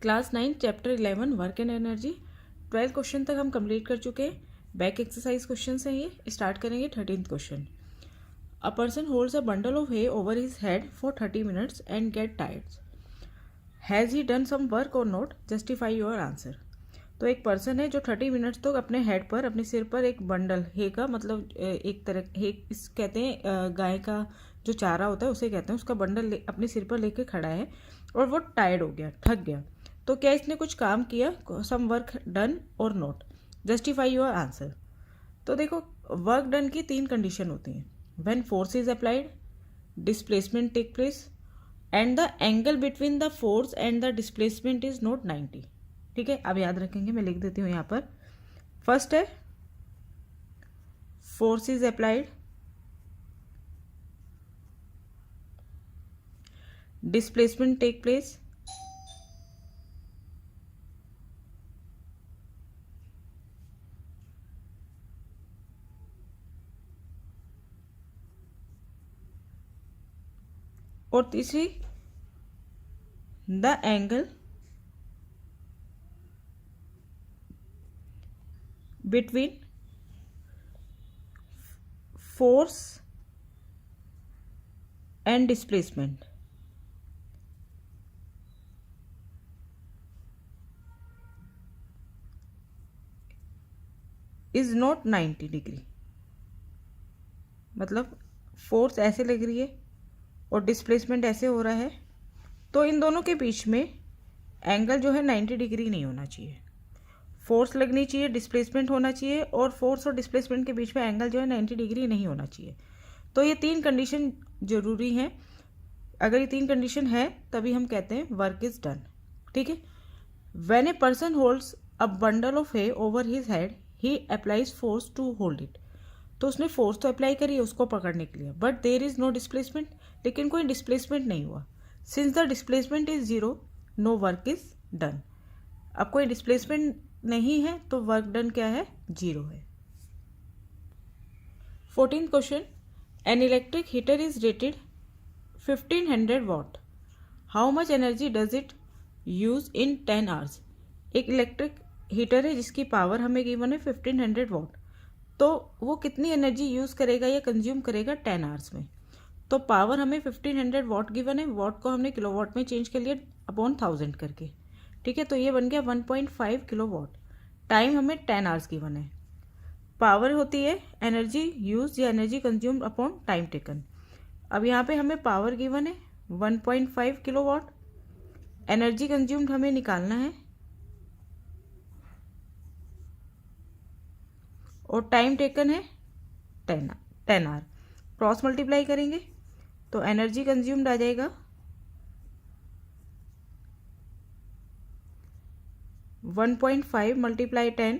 Class 9 chapter 11 work and energy 12 question तक हम complete कर चुके हैं। बैक एक्सरसाइज क्वेश्चन है ये। स्टार्ट करेंगे 13th question. A person holds a bundle of hay over his head for 30 minutes and get tired. Has he done some work or not? Justify your answer. तो एक person है जो 30 minutes तक अपने head पर, अपने सिर पर एक बंडल हे का मतलब एक तरह हे इस कहते हैं गाय का जो चारा होता है उसे कहते हैं, उसका बंडल अपने सिर पर लेके खड़ा है और वो टायर्ड हो गया, थक गया। तो क्या इसने कुछ काम किया? Some work done or not? Justify your answer. तो देखो, वर्क डन की 3 कंडीशन होती हैं। When force is applied, displacement take place and the angle between the force and the displacement is not 90। ठीक है, अब याद रखेंगे, मैं लिख देती हूँ यहाँ पर। फर्स्ट है force is applied, displacement take place, और तीसरी the angle between force and displacement is not 90 degree. मतलब फोर्स ऐसे लग रही है और डिस्प्लेसमेंट ऐसे हो रहा है, तो इन दोनों के बीच में एंगल जो है 90 डिग्री नहीं होना चाहिए। फोर्स लगनी चाहिए, डिस्प्लेसमेंट होना चाहिए, और फोर्स और डिस्प्लेसमेंट के बीच में एंगल जो है 90 डिग्री नहीं होना चाहिए। तो ये 3 कंडीशन जरूरी हैं। अगर ये 3 कंडीशन है तभी हम कहते हैं वर्क इज डन। ठीक है। When a person holds a bundle of hay over his head he applies force to hold it. तो उसने फोर्स तो अप्लाई करी है उसको पकड़ने के लिए, but there is no displacement, लेकिन कोई डिस्प्लेसमेंट नहीं हुआ। Since the displacement is 0, no work is done. अब कोई डिस्प्लेसमेंट नहीं है तो वर्क डन क्या है? 0 है। 14th question. An electric heater is rated 1500 what. How much energy does it use in 10 hours. एक इलेक्ट्रिक हीटर है जिसकी पावर हमें गिवन है 1500 वॉट, तो वो कितनी एनर्जी यूज़ करेगा या कंज्यूम करेगा 10 आवर्स में। तो पावर हमें 1500 वॉट गिवन है, वॉट को हमने किलोवाट में चेंज कर लिया अपॉन 1000 करके। ठीक है, तो ये बन गया 1.5 किलोवाट। टाइम हमें 10 आवर्स गिवन है। पावर होती है एनर्जी यूज या energy consumed upon time taken. अब यहाँ पे हमें पावर गिवन है 1.5 किलोवाट, एनर्जी कंज्यूम्ड हमें निकालना है, और टाइम टेकन है 10 आवर। क्रॉस मल्टीप्लाई करेंगे तो एनर्जी कंज्यूम्ड आ जाएगा 1.5 मल्टीप्लाई 10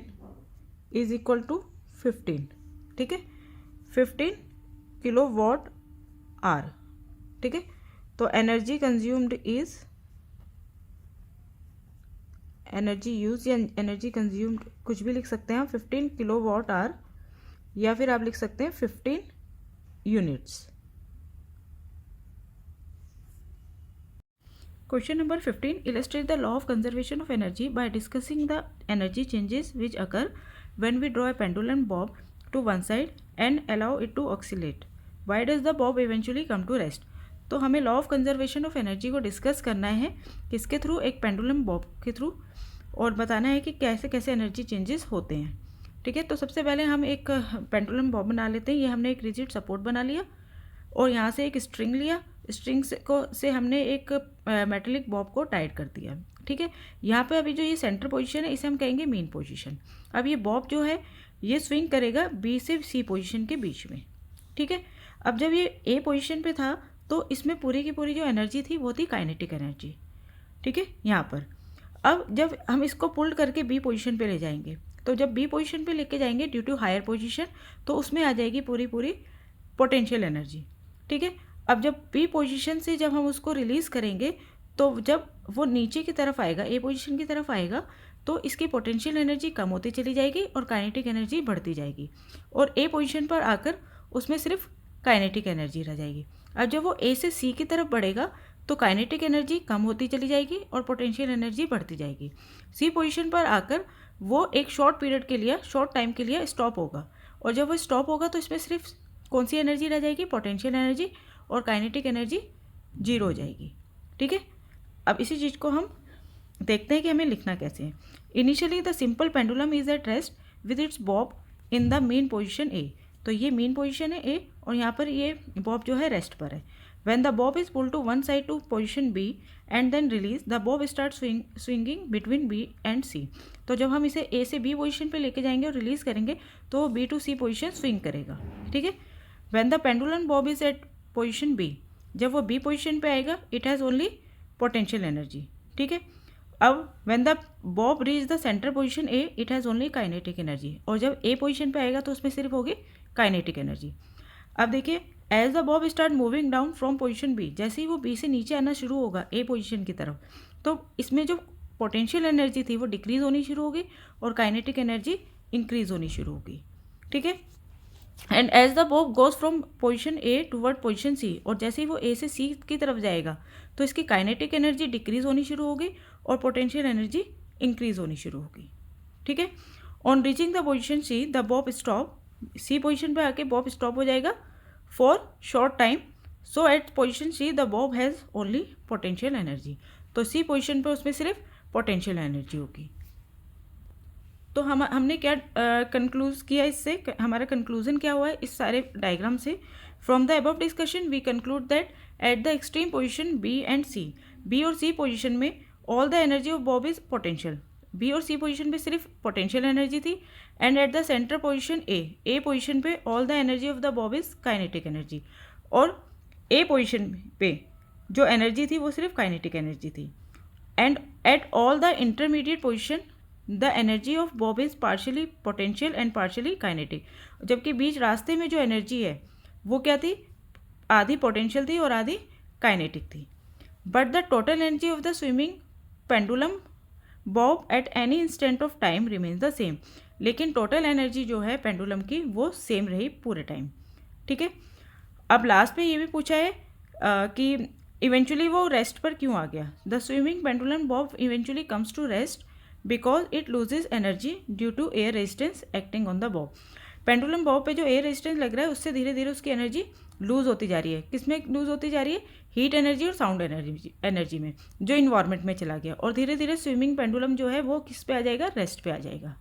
इज इक्वल टू 15। ठीक है, 15 किलो वॉट आवर। ठीक है, तो energy consumed is energy use या एनर्जी कंज्यूम्ड कुछ भी लिख सकते हैं हम, 15 किलो वॉट आवर, या फिर आप लिख सकते हैं 15 units. Question number 15। Illustrate the law of conservation of energy by discussing the energy changes which occur when we draw a pendulum bob to one side and allow it to oscillate. Why does the bob eventually come to rest. तो हमें law of conservation of energy को discuss करना है किसके through? एक pendulum Bob के through, और बताना है कि कैसे कैसे एनर्जी चेंजेस होते हैं। ठीक है, तो सबसे पहले हम एक पेंडुलम बॉब बना लेते हैं। ये हमने एक रिजिड सपोर्ट बना लिया और यहाँ से एक स्ट्रिंग लिया, स्ट्रिंग से हमने एक मेटेलिक बॉब को टाइट कर दिया। ठीक है, यहाँ पे अभी जो ये सेंटर पोजीशन है इसे हम कहेंगे मेन पोजीशन। अब ये बॉब जो है ये स्विंग करेगा बी से सी पोजीशन के बीच में। ठीक है, अब जब ये ए पोजीशन पे था तो इसमें पूरी की पूरी जो एनर्जी थी वो थी काइनेटिक एनर्जी। ठीक है, यहाँ पर अब जब हम इसको पुल्ड करके बी पोजीशन पे ले जाएंगे, तो जब बी पोजीशन पे लेके जाएंगे ड्यू टू हायर पोजीशन, तो उसमें आ जाएगी पूरी पूरी पोटेंशियल एनर्जी। ठीक है, अब जब बी पोजीशन से जब हम उसको रिलीज़ करेंगे तो जब वो नीचे की तरफ आएगा, ए पोजीशन की तरफ आएगा, तो इसकी पोटेंशियल एनर्जी कम होती चली जाएगी और काइनेटिक एनर्जी बढ़ती जाएगी, और ए पोजीशन पर आकर उसमें सिर्फ काइनेटिक एनर्जी रह जाएगी। अब जब वो ए से सी की तरफ बढ़ेगा तो काइनेटिक एनर्जी कम होती चली जाएगी और पोटेंशियल एनर्जी बढ़ती जाएगी। सी पोजीशन पर आकर वो एक शॉर्ट पीरियड के लिए, शॉर्ट टाइम के लिए स्टॉप होगा, और जब वो स्टॉप होगा तो इसमें सिर्फ कौन सी एनर्जी रह जाएगी, पोटेंशियल एनर्जी, और काइनेटिक एनर्जी जीरो हो जाएगी। ठीक है, अब इसी चीज़ को हम देखते हैं कि हमें लिखना कैसे है। Initially the simple pendulum is at rest with its Bob in the mean position ए। तो ये मीन पोजिशन है ए, और यहाँ पर ये बॉब जो है रेस्ट पर है। When the bob is pulled to one side to position B and then release, the bob starts swinging between B and C. तो जब हम इसे A से B पोजीशन पे लेके जाएंगे और रिलीज करेंगे तो वो B to C position swing करेगा। ठीक है, When the pendulum bob is at position B, जब वो B पोजीशन पे आएगा, it has only potential energy। ठीक है, अब when the bob reach the center position A, it has only kinetic energy। और जब A पोजीशन पे आएगा तो उसमें सिर्फ होगी काइनेटिक एनर्जी। अब देखिए, as the bob start moving down from position B, जैसे ही वो बी से नीचे आना शुरू होगा ए पोजीशन की तरफ, तो इसमें जो पोटेंशियल एनर्जी थी वो डिक्रीज होनी शुरू होगी और काइनेटिक एनर्जी इंक्रीज होनी शुरू होगी। ठीक है, and as the bob goes from position A toward position C, और जैसे ही वो ए से सी की तरफ जाएगा तो इसकी काइनेटिक एनर्जी डिक्रीज होनी शुरू होगी और पोटेंशियल एनर्जी इंक्रीज होनी शुरू होगी। ठीक है, on reaching the position C the bob stop, C position पे आके बॉब स्टॉप हो जाएगा for short time. So at position C the bob has only potential energy. तो सी पोजीशन पे उसमें सिर्फ पोटेंशियल एनर्जी होगी। तो हमने क्या कंक्लूज किया इससे, हमारा कंक्लूजन क्या हुआ है इस सारे डायग्राम से। From the above discussion we conclude that at the extreme position B and C, B और सी पोजीशन में all the energy of bob is potential. B और सी पोजीशन पे सिर्फ पोटेंशियल एनर्जी थी। And at the centre position A position पे all the energy of the bob is kinetic energy, और A position पे जो energy थी वो सिर्फ काइनेटिक एनर्जी थी। And at all the intermediate position the energy of bob is partially potential and partially kinetic, जबकि बीच रास्ते में जो एनर्जी है वो क्या थी, आधी पोटेंशियल थी और आधी काइनेटिक थी। But the total energy of the swimming pendulum Bob at any instant of time remains the same, लेकिन टोटल एनर्जी जो है पेंडुलम की वो सेम रही पूरे टाइम। ठीक है, अब लास्ट में ये भी पूछा है कि इवेंचुअली वो रेस्ट पर क्यों आ गया। The swimming pendulum bob eventually comes to rest because it loses energy due to air resistance acting on the bob. Pendulum bob पे जो एयर रेजिस्टेंस लग रहा है उससे धीरे धीरे उसकी एनर्जी लूज होती जा रही है। किसमें लूज होती जा रही है, हीट एनर्जी और साउंड एनर्जी में, जो इन्वायरमेंट में चला गया, और धीरे धीरे स्विमिंग पेंडुलम जो है वो किस पे आ जाएगा, रेस्ट पे आ जाएगा।